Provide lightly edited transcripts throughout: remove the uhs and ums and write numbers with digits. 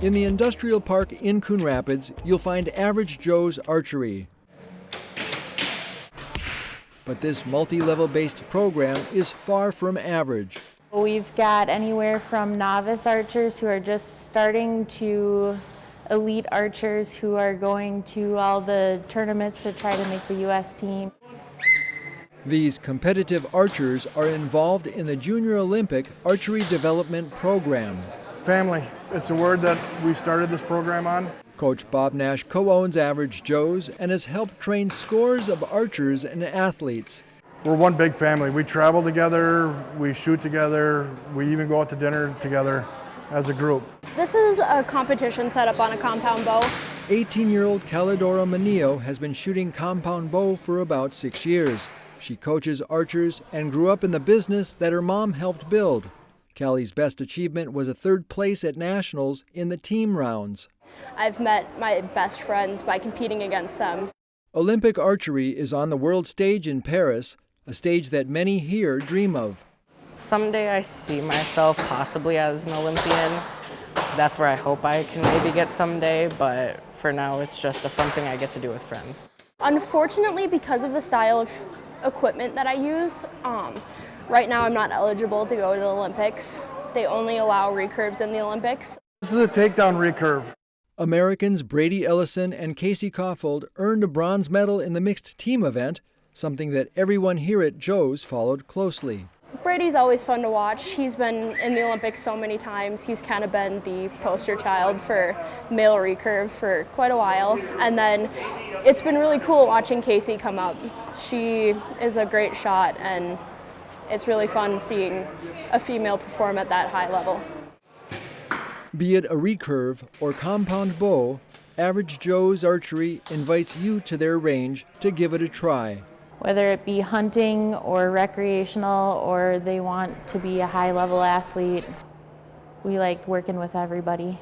In the industrial park in Coon Rapids, you'll find Average Joe's Archery. But this multi-level based program is far from average. We've got anywhere from novice archers who are just starting to elite archers who are going to all the tournaments to try to make the U.S. team. These competitive archers are involved in the Junior Olympic Archery Development Program. Family. It's a word that we started this program on. Coach Bob Nash co-owns Average Joe's and has helped train scores of archers and athletes. We're one big family. We travel together, we shoot together, we even go out to dinner together as a group. This is a competition set up on a compound bow. 18-year-old Calidora Manillo has been shooting compound bow for about 6 years. She coaches archers and grew up in the business that her mom helped build. Callie's best achievement was a third place at nationals in the team rounds. I've met my best friends by competing against them. Olympic archery is on the world stage in Paris, a stage that many here dream of. Someday I see myself possibly as an Olympian. That's where I hope I can maybe get someday, but for now it's just a fun thing I get to do with friends. Unfortunately, because of the style of equipment that I use, right now I'm not eligible to go to the Olympics. They only allow recurves in the Olympics. This is a takedown recurve. Americans Brady Ellison and Casey Caulfield earned a bronze medal in the mixed team event, something that everyone here at Joe's followed closely. Brady's always fun to watch. He's been in the Olympics so many times. He's kind of been the poster child for male recurve for quite a while. And then it's been really cool watching Casey come up. She is a great shot, and it's really fun seeing a female perform at that high level. Be it a recurve or compound bow, Average Joe's Archery invites you to their range to give it a try. Whether it be hunting or recreational, or they want to be a high-level athlete, we like working with everybody.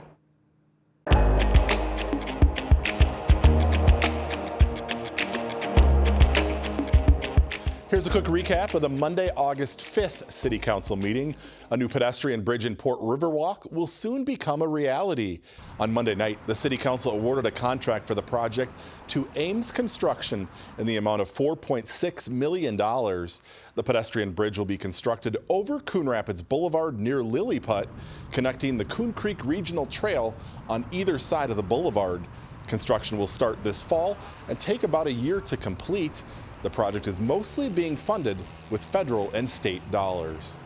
Here's a quick recap of the Monday, August 5th City Council meeting. A new pedestrian bridge in Port Riverwalk will soon become a reality. On Monday night, the City Council awarded a contract for the project to Ames Construction in the amount of $4.6 million. The pedestrian bridge will be constructed over Coon Rapids Boulevard near Lilliput, connecting the Coon Creek Regional Trail on either side of the boulevard. Construction will start this fall and take about a year to complete. The project is mostly being funded with federal and state dollars.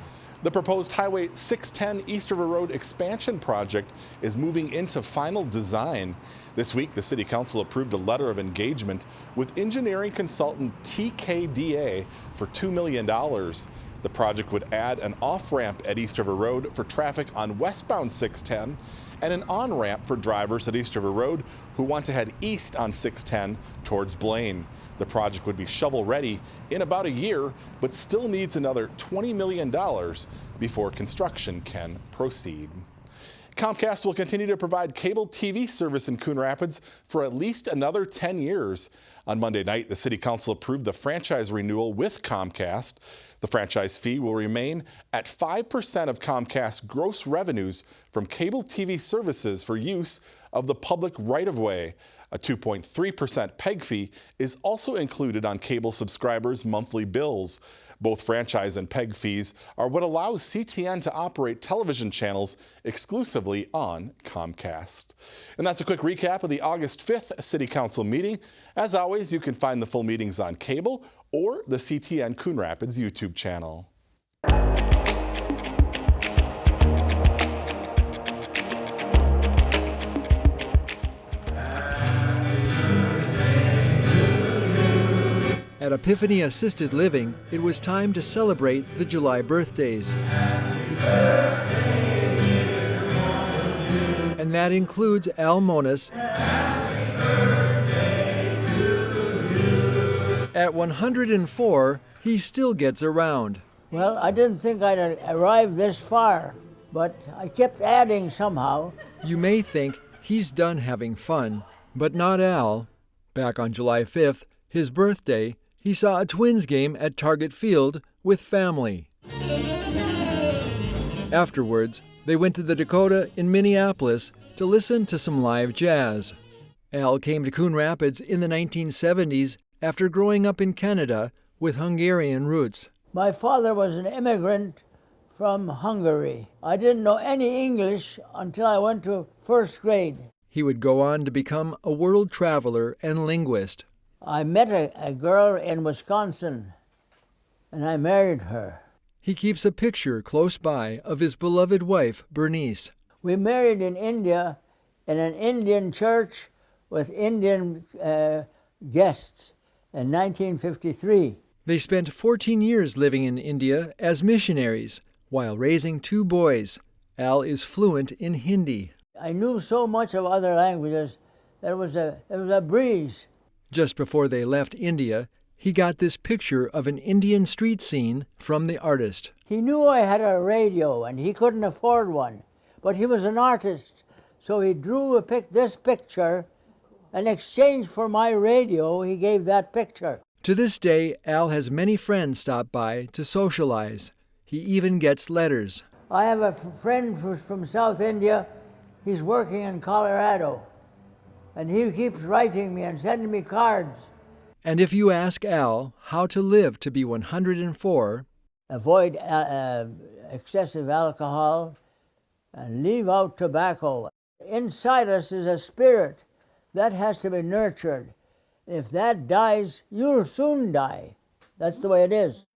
The proposed Highway 610 East River Road expansion project is moving into final design. This week, the City Council approved a letter of engagement with engineering consultant TKDA for $2 million. The project would add an off-ramp at East River Road for traffic on westbound 610 and an on-ramp for drivers at East River Road who want to head east on 610 towards Blaine. The project would be shovel-ready in about a year, but still needs another $20 million before construction can proceed. Comcast will continue to provide cable TV service in Coon Rapids for at least another 10 years. On Monday night, the City Council approved the franchise renewal with Comcast. The franchise fee will remain at 5% of Comcast's gross revenues from cable TV services for use of the public right-of-way. A 2.3% PEG fee is also included on cable subscribers' monthly bills. Both franchise and PEG fees are what allows CTN to operate television channels exclusively on Comcast. And that's a quick recap of the August 5th City Council meeting. As always, you can find the full meetings on cable or the CTN Coon Rapids YouTube channel. At Epiphany Assisted Living, it was time to celebrate the July birthdays. And that includes Al Monis. At 104, he still gets around. Well, I didn't think I'd arrive this far, but I kept adding somehow. You may think he's done having fun, but not Al. Back on July 5th, his birthday, he saw a Twins game at Target Field with family. Afterwards, they went to the Dakota in Minneapolis to listen to some live jazz. Al came to Coon Rapids in the 1970s after growing up in Canada with Hungarian roots. My father was an immigrant from Hungary. I didn't know any English until I went to first grade. He would go on to become a world traveler and linguist. I met a girl in Wisconsin, and I married her. He keeps a picture close by of his beloved wife, Bernice. We married in India in an Indian church with Indian guests in 1953. They spent 14 years living in India as missionaries while raising 2 boys. Al is fluent in Hindi. I knew so much of other languages that it was a breeze. Just before they left India, he got this picture of an Indian street scene from the artist. He knew I had a radio and he couldn't afford one, but he was an artist, so he drew this picture. In exchange for my radio, he gave that picture. To this day, Al has many friends stop by to socialize. He even gets letters. I have a friend from South India. He's working in Colorado, and he keeps writing me and sending me cards. And if you ask Al how to live to be 104, avoid excessive alcohol and leave out tobacco. Inside us is a spirit that has to be nurtured. If that dies, you'll soon die. That's the way it is.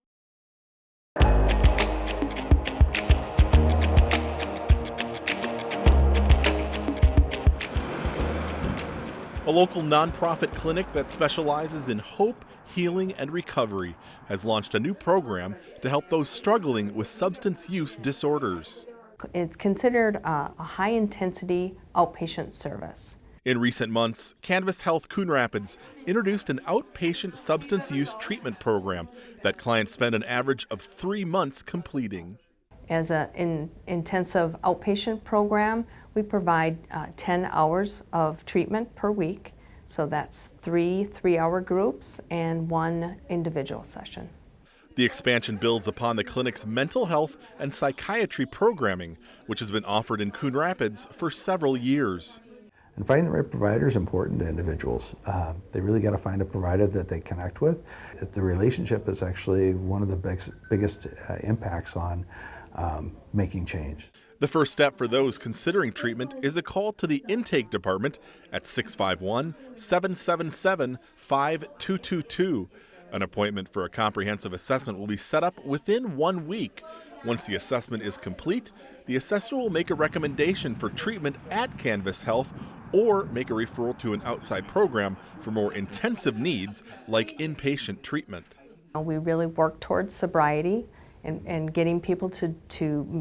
A local nonprofit clinic that specializes in hope, healing, and recovery has launched a new program to help those struggling with substance use disorders. It's considered a high-intensity outpatient service. In recent months, Canvas Health Coon Rapids introduced an outpatient substance use treatment program that clients spend an average of 3 months completing. As an intensive outpatient program, we provide 10 hours of treatment per week. So that's 3 3-hour groups and 1 individual session. The expansion builds upon the clinic's mental health and psychiatry programming, which has been offered in Coon Rapids for several years. And finding the right provider is important to individuals. They really got to find a provider that they connect with. The relationship is actually one of the biggest impacts on making change. The first step for those considering treatment is a call to the intake department at 651-777-5222. An appointment for a comprehensive assessment will be set up within 1 week. Once the assessment is complete, the assessor will make a recommendation for treatment at Canvas Health or make a referral to an outside program for more intensive needs like inpatient treatment. We really work towards sobriety and getting people to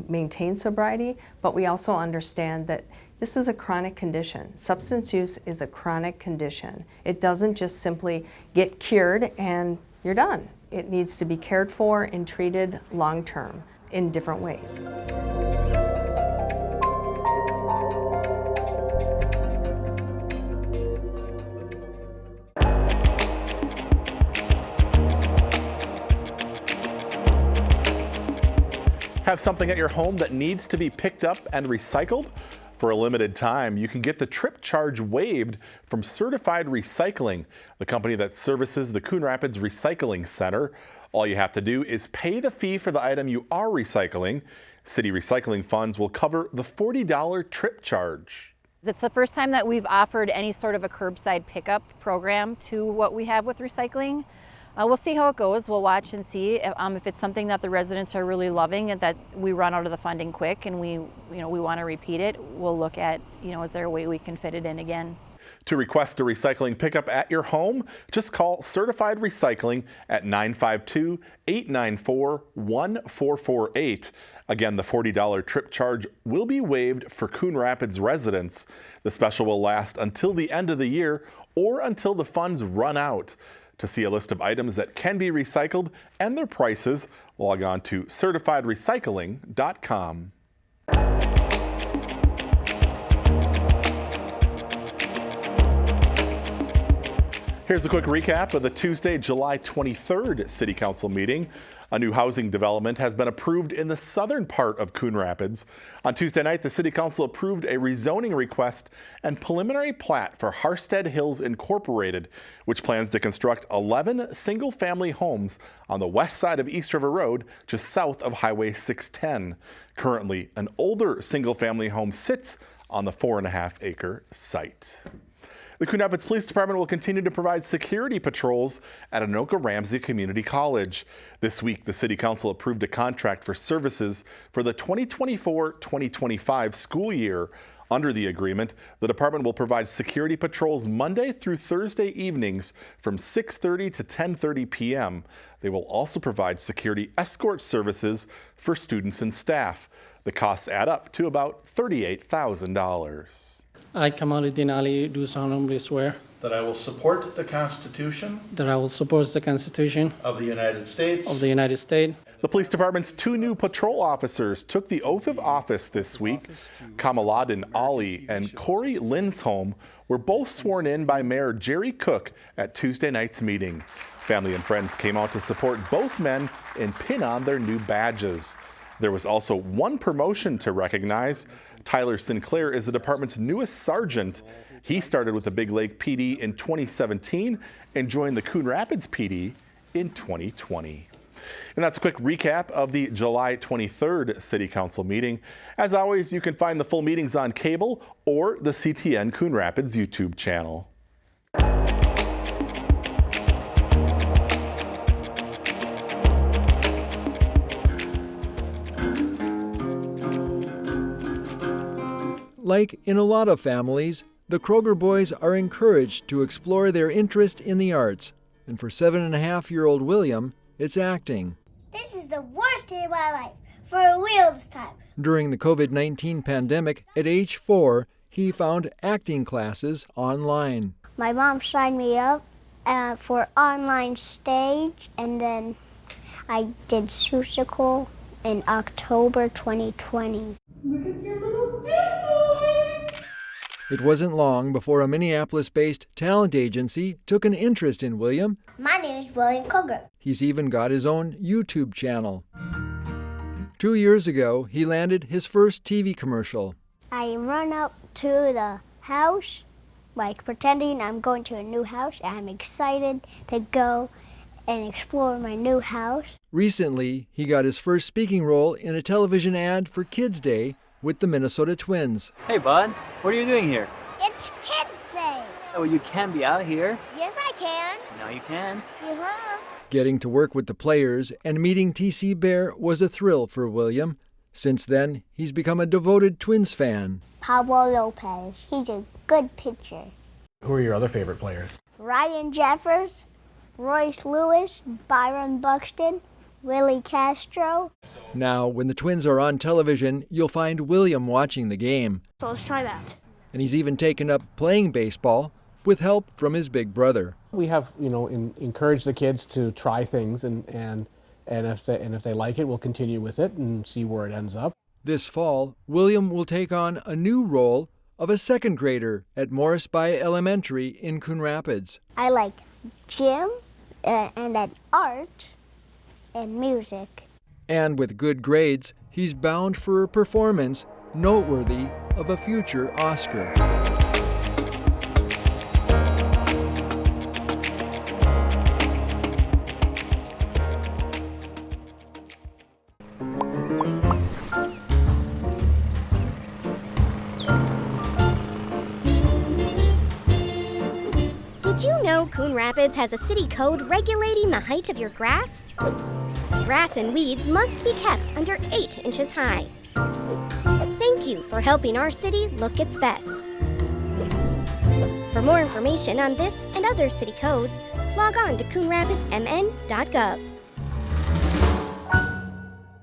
maintain sobriety, but we also understand that this is a chronic condition. Substance use is a chronic condition. It doesn't just simply get cured and you're done. It needs to be cared for and treated long-term in different ways. Have something at your home that needs to be picked up and recycled? For a limited time, you can get the trip charge waived from Certified Recycling, the company that services the Coon Rapids Recycling Center. All you have to do is pay the fee for the item you are recycling. City recycling funds will cover the $40 trip charge. It's the first time that we've offered any sort of a curbside pickup program to what we have with recycling. We'll see how it goes. We'll watch and see if it's something that the residents are really loving and that we run out of the funding quick and we want to repeat it. We'll look at, is there a way we can fit it in again? To request a recycling pickup at your home, just call Certified Recycling at 952-894-1448. Again, the $40 trip charge will be waived for Coon Rapids residents. The special will last until the end of the year or until the funds run out. To see a list of items that can be recycled and their prices, log on to certifiedrecycling.com. Here's a quick recap of the Tuesday, July 23rd City Council meeting. A new housing development has been approved in the southern part of Coon Rapids. On Tuesday night, the City Council approved a rezoning request and preliminary plat for Harstead Hills Incorporated, which plans to construct 11 single-family homes on the west side of East River Road, just south of Highway 610. Currently, an older single-family home sits on the 4.5-acre site. The Coon Rapids Police Department will continue to provide security patrols at Anoka-Ramsey Community College. This week, the City Council approved a contract for services for the 2024-2025 school year. Under the agreement, the department will provide security patrols Monday through Thursday evenings from 6:30 to 10:30 p.m. They will also provide security escort services for students and staff. The costs add up to about $38,000. I, Kamaluddin Ali, do solemnly swear that I will support the Constitution that I will support the Constitution of the United States. The police department's 2 new patrol officers took the oath of office this week. Kamaluddin Ali and Corey Linsholm were both sworn in by Mayor Jerry Cook at Tuesday night's meeting. Family and friends came out to support both men and pin on their new badges. There was also one promotion to recognize. Tyler Sinclair is the department's newest sergeant. He started with the Big Lake PD in 2017 and joined the Coon Rapids PD in 2020. And that's a quick recap of the July 23rd City Council meeting. As always, you can find the full meetings on cable or the CTN Coon Rapids YouTube channel. Like in a lot of families, the Kroger boys are encouraged to explore their interest in the arts. And for 7.5-year-old William, it's acting. This is the worst day of my life, for real this time. During the COVID-19 pandemic, at age 4, he found acting classes online. My mom signed me up for online stage, and then I did Susical in October 2020. Look at your little dimples! It wasn't long before a Minneapolis-based talent agency took an interest in William. My name is William Kroger. He's even got his own YouTube channel. 2 years ago, he landed his first TV commercial. I run up to the house, like pretending I'm going to a new house. I'm excited to go and explore my new house. Recently, he got his first speaking role in a television ad for Kids Day with the Minnesota Twins. Hey, bud, what are you doing here? It's Kids Day. Oh, you can be out here. Yes, I can. No, you can't. Uh-huh. Getting to work with the players and meeting TC Bear was a thrill for William. Since then, he's become a devoted Twins fan. Pablo Lopez. He's a good pitcher. Who are your other favorite players? Ryan Jeffers, Royce Lewis, Byron Buxton, Willie Castro. Now, when the Twins are on television, you'll find William watching the game. So let's try that. And he's even taken up playing baseball with help from his big brother. We have, encouraged the kids to try things, and if they like it, we'll continue with it and see where it ends up. This fall, William will take on a new role of a second grader at Morris Bay Elementary in Coon Rapids. I like gym and then art and music. And with good grades, he's bound for a performance noteworthy of a future Oscar. Did you know Coon Rapids has a city code regulating the height of your grass? Grass and weeds must be kept under 8 inches high. Thank you for helping our city look its best. For more information on this and other city codes, log on to coonrapidsmn.gov.